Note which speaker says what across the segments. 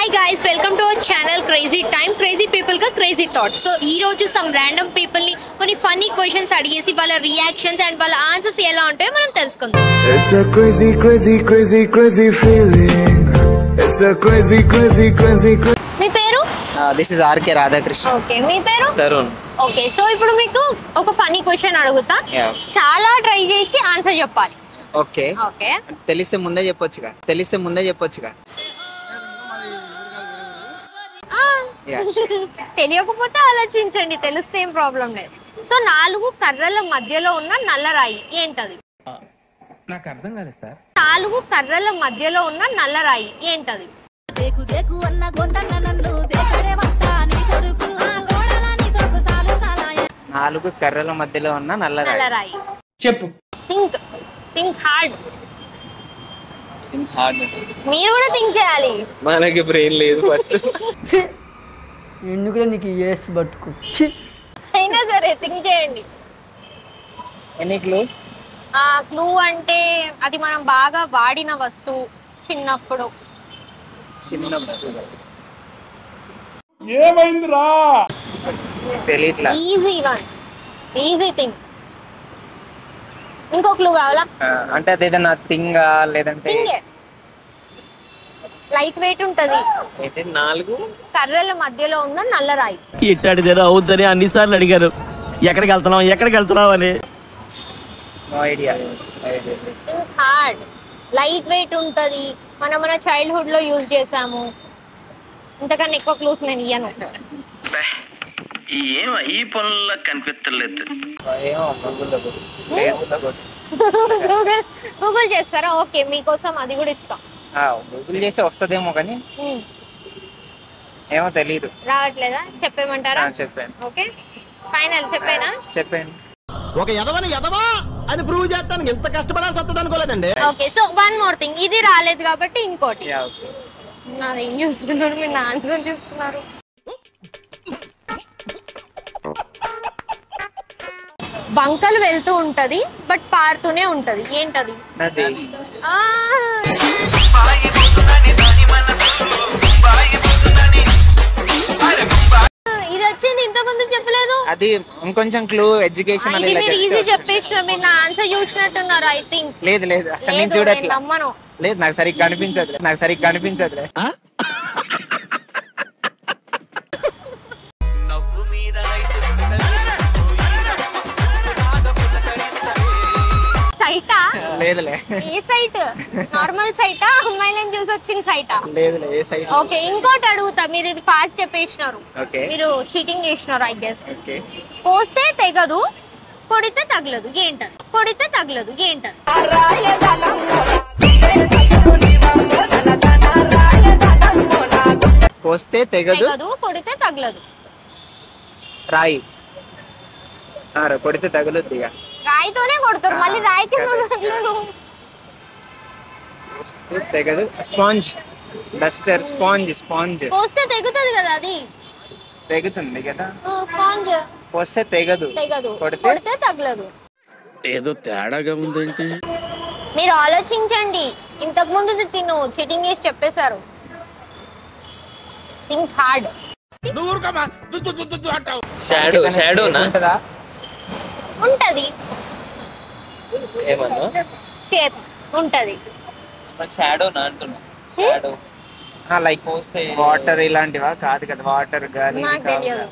Speaker 1: Hi guys, welcome to our channel Crazy Time. Crazy people ka crazy thoughts. So ee roju some random people ni konni funny questions adigesi valla reactions and valla answers ela untayo manam telusukundam.
Speaker 2: It's a crazy feeling. It's a crazy.
Speaker 1: మీ పేరు?
Speaker 3: This is RK Radhakrishna.
Speaker 1: Okay, మీ పేరు?
Speaker 3: Tarun.
Speaker 1: Okay, so ఇప్పుడు మీకు ఒక funny question అడుగుతా.
Speaker 3: Yeah.
Speaker 1: చాలా try చేసి answer చెప్పాలి.
Speaker 3: Okay.
Speaker 1: Okay.
Speaker 3: తెలిస్తే ముందే చెప్పొచ్చుగా. Yes.
Speaker 1: తెలియకపోతే ఆలోచించండి, తెలిస్తే ఏం ప్రాబ్లం లేదు. సో 4 కర్రల మధ్యలో ఉన్న నల్ల రాయి ఏంటది?
Speaker 4: నాకు అర్థం కాలేదు సార్.
Speaker 1: 4 కర్రల మధ్యలో ఉన్న నల్ల రాయి ఏంటది?
Speaker 3: నాలుగు కర్రల మధ్యలో ఉన్న నల్ల రాయి.
Speaker 4: చెప్పు.
Speaker 1: Think hard. మీరు కూడా థింక్ చేయాలి.
Speaker 3: మనకి బ్రెయిన్ లేదు ఫస్ట్.
Speaker 5: ఎందుకు నీకు ఏస్ బతుకు
Speaker 1: అయినా సరే థింక్ చేయండి.
Speaker 3: Any clue?
Speaker 1: క్లూ అంటే అది మనం బాగా వాడిన వస్తువు చిన్నప్పుడు.
Speaker 4: ఏమైందిరా?
Speaker 3: తెలియట్లా.
Speaker 1: Easy thing. ఇంకో క్లూ కావాలా?
Speaker 3: అంటే అదేదన్నా థింగ్ లేదంటే
Speaker 1: లైట్ వెయిట్ ఉంటది.
Speaker 3: 4
Speaker 1: కర్రల మధ్యలో ఉన్న నల్ల రాయి.
Speaker 4: ఇట్టాడిదేదో అవుద్దని అన్నిసార్లు అడిగారు. ఎక్కడికి వెళ్తున్నావు అని.
Speaker 3: No idea.
Speaker 1: Think hard. Light weight ఉంటది. మన చైల్డ్హుడ్ లో యూజ్ చేసాము. ఇంతకన్నా ఎక్కువ క్లూస్ నేను ఇయ్యను.
Speaker 6: ఈ పనుల్లో కనిపించలేదు.
Speaker 1: గూగుల్ చేస్తారా? ఓకే, మీకోసం అది కూడా ఇస్తాం.
Speaker 3: గూగుల్ చేసి వస్తుందేమో కానీ ఏమో తెలీదు.
Speaker 1: రావట్లేదా? చెప్పేమంటారా?
Speaker 3: చెప్పాను.
Speaker 1: ఓకే, ఫైనల్ చెప్పేనా?
Speaker 3: చెప్పండి.
Speaker 7: ఒక ఎదవా అని ప్రూవ్ చేస్తాను ఎంత కష్టపడాల్సి వస్తుంది అనుకోలేదండి.
Speaker 1: Okay, so one more thing. ఇది రాలేదు కాబట్టి ఇంకోటి.
Speaker 3: ఓకే.
Speaker 1: నాది ఏం చూస్తున్నారు మీరు? నా ఆన్సర్ చూస్తున్నారు. బంకలు వెళ్తూ ఉంటది బట్ పారుతూనే ఉంటది. ఏంటది?
Speaker 3: నది.
Speaker 1: ఇది వచ్చింది ఇంతకుముందు చెప్పలేదు.
Speaker 3: అది ఇంకొంచెం క్లూ ఎడ్యుకేషన్
Speaker 1: ఈజీ చెప్పేసిన. మీరు నా ఆన్సర్ చూసినట్టున్నారు. ఐ థింక్
Speaker 3: లేదు అసలు నేను చూడట్లేదు.
Speaker 1: నమ్మను.
Speaker 3: లేదు, నాకు సరిగ్గా కనిపించదులే.
Speaker 1: సైటా?
Speaker 3: లేదులే.
Speaker 1: ఏ సైట్? నార్మల్ సైటా? అమ్మాయిలను చూసి వచ్చిన సైటా?
Speaker 3: లేదులే, ఏ సైట్?
Speaker 1: ఓకే, ఇంకోటి అడుగుతా. మీరు ఇది ఫాస్ట్ చెప్పేసినారు.
Speaker 3: ఓకే.
Speaker 1: మీరు చీటింగ్ చేసినారు ఐ గెస్.
Speaker 3: ఓకే.
Speaker 1: కోస్తే తెగదు, కొడితే తగలదు. ఏంటది?
Speaker 3: కోస్తే తెగదు,
Speaker 1: కొడితే తగలదు.
Speaker 3: రాయి. కొడితే తగులుద్ది.
Speaker 1: రాయితోనే కొడతారు, మళ్ళీ రాయి కింద తగలదు.
Speaker 3: కోస్తే తెగదు. Sponge, Duster. స్పాంజ్
Speaker 1: కోస్తే తెగుతుంది కదా. అది
Speaker 3: తెగుతుంది కదా.
Speaker 1: స్పాంజ్.
Speaker 3: కోస్తే తెగదు,
Speaker 1: కొడితే తగలదు.
Speaker 6: ఏదో తేడాగా ఉందేంటి?
Speaker 1: మీరు ఆలోచించండి. ఇంతకు ముందు తిను చీటింగ్ చేసి చెప్పేశారు. Think hard. ఉంటది. షేప్ ఉంటది.
Speaker 3: లైక్ వాటర్ ఇలాంటివా? కాదు కదా. వాటర్ గాలి.
Speaker 1: నాకు తెలియదు.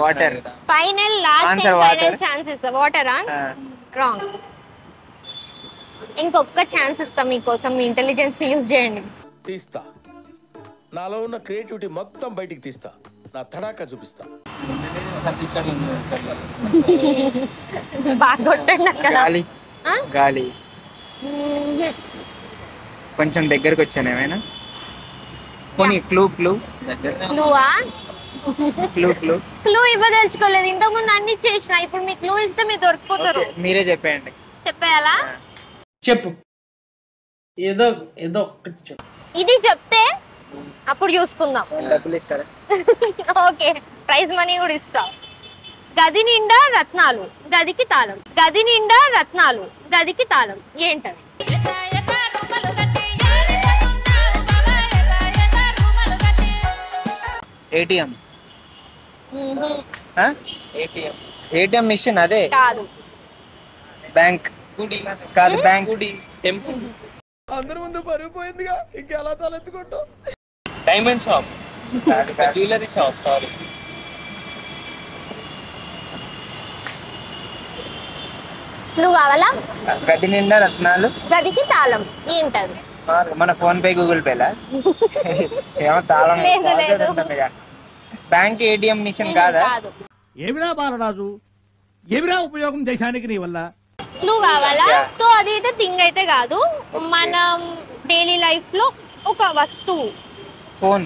Speaker 3: Water.
Speaker 1: Final last final chances. Water wrong. ఇంకొక ఛాన్స్ ఇస్తా మీకోసం. మీ ఇంటెలిజెన్స్ యూజ్ చేయండి.
Speaker 8: తీస్తా. నాలో ఉన్న క్రియేటివిటీ మొత్తం బయటికి తీస్తా. నా తడాకా చూపిస్తా.
Speaker 1: బాగా కొట్టండి అక్కడ.
Speaker 3: గాలి. కొంచెం దగ్గరకు వచ్చాను. ఏమైనా కొన్ని క్లూ
Speaker 1: ఇవ్వదలుచుకోలేదు. ఇంతకు ముందు అన్ని చేసిన. ఇప్పుడు మీకు క్లూ ఇస్తే మీరు దొరికిపోతారు.
Speaker 3: మీరే చెప్పేయండి.
Speaker 1: చెప్పేయాలా?
Speaker 4: చెప్పు. ఏదో ఒక్కటి చెప్పు.
Speaker 1: ఇది చెప్తే అప్పుడు చూసుకుందాం.
Speaker 3: డబ్బులు ఇస్తారా?
Speaker 1: ఓకే, ప్రైజ్ మనీ కూడా ఇస్తా. గది నిండా రత్నాలు గదికి తాళం. గది నిండా రత్నాలు గదికి తాళం. ఏంటది?
Speaker 3: ఏటీఎం. ATM machine. అదే
Speaker 1: కాదు.
Speaker 3: బ్యాంక్. కాదు బ్యాంక్.
Speaker 7: అందరి ముందు పరుగు పోయిందిగా ఇంకెలా తలెత్తుకుంటావు.
Speaker 5: Diamond shop, jewellery shop. Sorry,
Speaker 1: నువ్వు కావాలా?
Speaker 3: గది నిండా రత్నాలు
Speaker 1: గదికి తాళం. ఏంటది?
Speaker 3: మన ఫోన్ పే గూగుల్ పేలా? ఏమో తాళం.
Speaker 1: లేదు.
Speaker 3: బ్యాంక్ ఏటీఎం మిషన్ కాదా?
Speaker 1: కాదు.
Speaker 4: ఏమిరా బాలరాజు, ఏమిరా ఉపయోగం దేశానికి నీ వల్ల?
Speaker 1: నువ్వు కావాలా? సో అది అయితే థింగ్ అయితే కాదు, మనం డైలీ లైఫ్ లో ఒక వస్తువు.
Speaker 3: ఫోన్.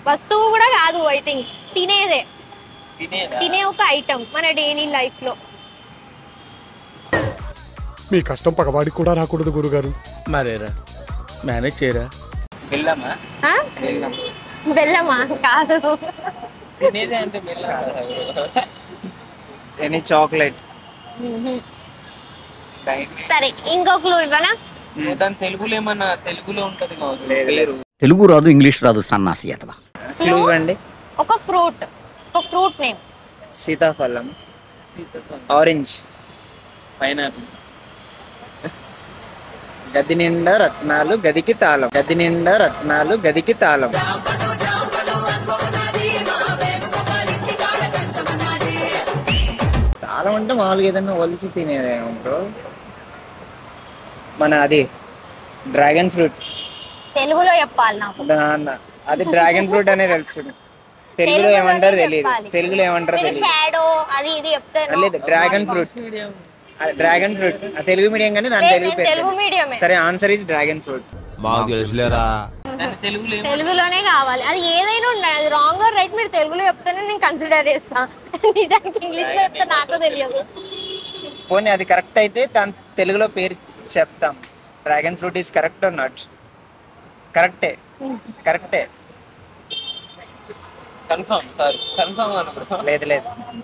Speaker 1: వస్తువు కూడా కాదు, ఐ థింక్ తినేదే. తినే ఒక ఐటమ్ మన డైలీ లైఫ్ లో.
Speaker 2: మీ కష్టం పగవాడికి కూడా రాకూడదు గురుగారు.
Speaker 8: మరేరా మేనేజ్ చేయరా.
Speaker 5: బెల్లమా?
Speaker 1: ఆ? బెల్లమా? కాదు.
Speaker 5: తినేదే అంటే బెల్లం.
Speaker 3: Any chocolate.
Speaker 1: సరే, ఇంకో క్లూ ఇవ్వనా?
Speaker 5: దాని తెలుగులో ఏమన్నా తెలుగులో ఉంటది కావచ్చు.
Speaker 3: లేదు.
Speaker 4: తెలుగు రాదు, ఇంగ్లీష్ రాదు, సన్నాసి అతవా.
Speaker 3: క్లూ ఇవ్వండి.
Speaker 1: ఒక ఫ్రూట్ నేమ్.
Speaker 3: సీతాఫలం. ఆరెంజ్.
Speaker 5: పైనాపిల్.
Speaker 3: గది నిండా రత్నాలు గదికి తాళం. గది నిండా రత్నాలు గదికి తాళం. తాళం అంటే మామూలుగా ఏదైనా ఒలిచి తినేదేమంటారు. మన అది డ్రాగన్ ఫ్రూట్.
Speaker 1: తెలుగులో చెప్పాలి నాకు.
Speaker 3: అది డ్రాగన్ ఫ్రూట్ అనే తెలుసు. తెలుగులో ఏమంటారో తెలియదు. తెలుగులో ఏమంటారో తెలియదు.
Speaker 1: షాడో అది ఇది చెప్తారు.
Speaker 3: లేదు, dragon fruit. Dragon fruit Telugu medium కానీ దాని
Speaker 1: తెలుగు మీడియమే.
Speaker 3: సరే, ఆన్సర్ ఇస్ డ్రాగన్ ఫ్రూట్.
Speaker 1: తెలుగులోనే కావాలి. అది ఏదైనా ఉండాలి. అది రాంగ్ ఆర్ రైట్ మీరు తెలుగులో చెప్తేనే నేను కన్సిడర్ చేస్తా. నిజానికి ఇంగ్లీష్ లో చెప్తే నాకు తెలియదు.
Speaker 3: పోనీ అది కరెక్ట్ అయితే దాని తెలుగులో పేరు చెప్తాం. Dragon fruit is correct or not? కరెక్టే.
Speaker 5: కన్ఫర్మ్. సారీ, కన్ఫర్మ్ అనుకో.
Speaker 3: లేదు,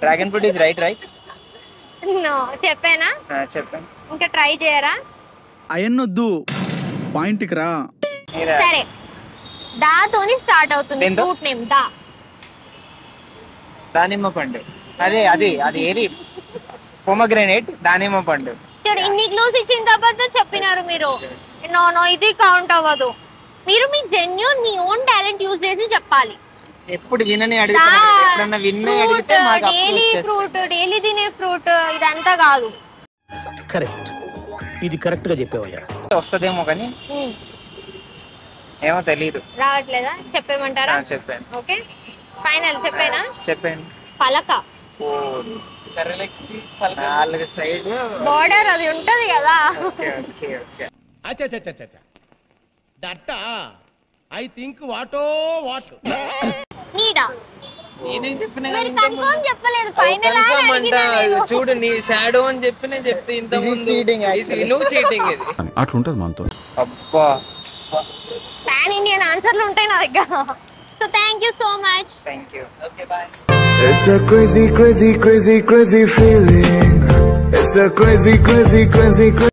Speaker 3: dragon fruit is right.
Speaker 1: No, చెప్పానా?
Speaker 3: చెప్పండి.
Speaker 1: ఇంకా ట్రై చేయరా?
Speaker 9: అయన్నొద్దు, పాయింట్కి రా.
Speaker 1: సరే, దాతోని స్టార్ట్ అవుతుంది ఫ్రూట్ నేమ్.
Speaker 3: దానిమ్మ పండు. అది ఏది? పొమగ్రెనేట్. దానిమ్మ పండు.
Speaker 1: చూడు, ఇన్ని క్లూస్ ఇచ్చిన తర్వాత చెప్పినారు మీరు. నో, ఇది కౌంట్ అవ్వదు. మీరు మీ జెన్యూన్ మీ ఓన్ టాలెంట్ యూజ్ చేసి చెప్పాలి.
Speaker 3: ఎప్పుడు వినని అడుగుతాను. ఎప్పుడన్నా విన్నే అడిగితే మాకు
Speaker 1: డైలీ ఫ్రూట్, డైలీ తినే ఫ్రూట్ ఇదంతా కాదు.
Speaker 8: కరెక్ట్, ఇది కరెక్ట్ గా చెప్పేవయ్యా.
Speaker 3: వస్తదేమో కానీ ఏమో తెలీదు.
Speaker 1: రావట్లేదా? చెప్పేమంటారా?
Speaker 3: చెప్పండి.
Speaker 1: ఓకే, ఫైనల్ చెప్పేనా?
Speaker 3: చెప్పండి.
Speaker 1: పలక.
Speaker 3: నాలుగు సైడ్
Speaker 1: బోర్డర్ అది ఉంటది కదా.
Speaker 7: దట్టా ఐ థింక్ వాటో వాట్.
Speaker 1: నీడా?
Speaker 5: నేనేం చెప్పినా
Speaker 1: మీరు కన్ఫర్మ్ చెప్పలేదు. ఫైనల్
Speaker 5: చూడు, నీ షాడో అని చెప్తే ఇంత ముందు నువ్వు చీటింగ్. ఇది
Speaker 2: అట్లుంటది మనతో.
Speaker 3: అబ్బా,
Speaker 1: పాన్ ఇండియన్ ఆన్సర్లు ఉంటాయి నా దగ్గర. So thank you so much.
Speaker 3: Thank you.
Speaker 5: Okay, bye.
Speaker 2: It's a crazy, crazy, crazy, crazy feeling. It's a crazy, crazy, crazy, crazy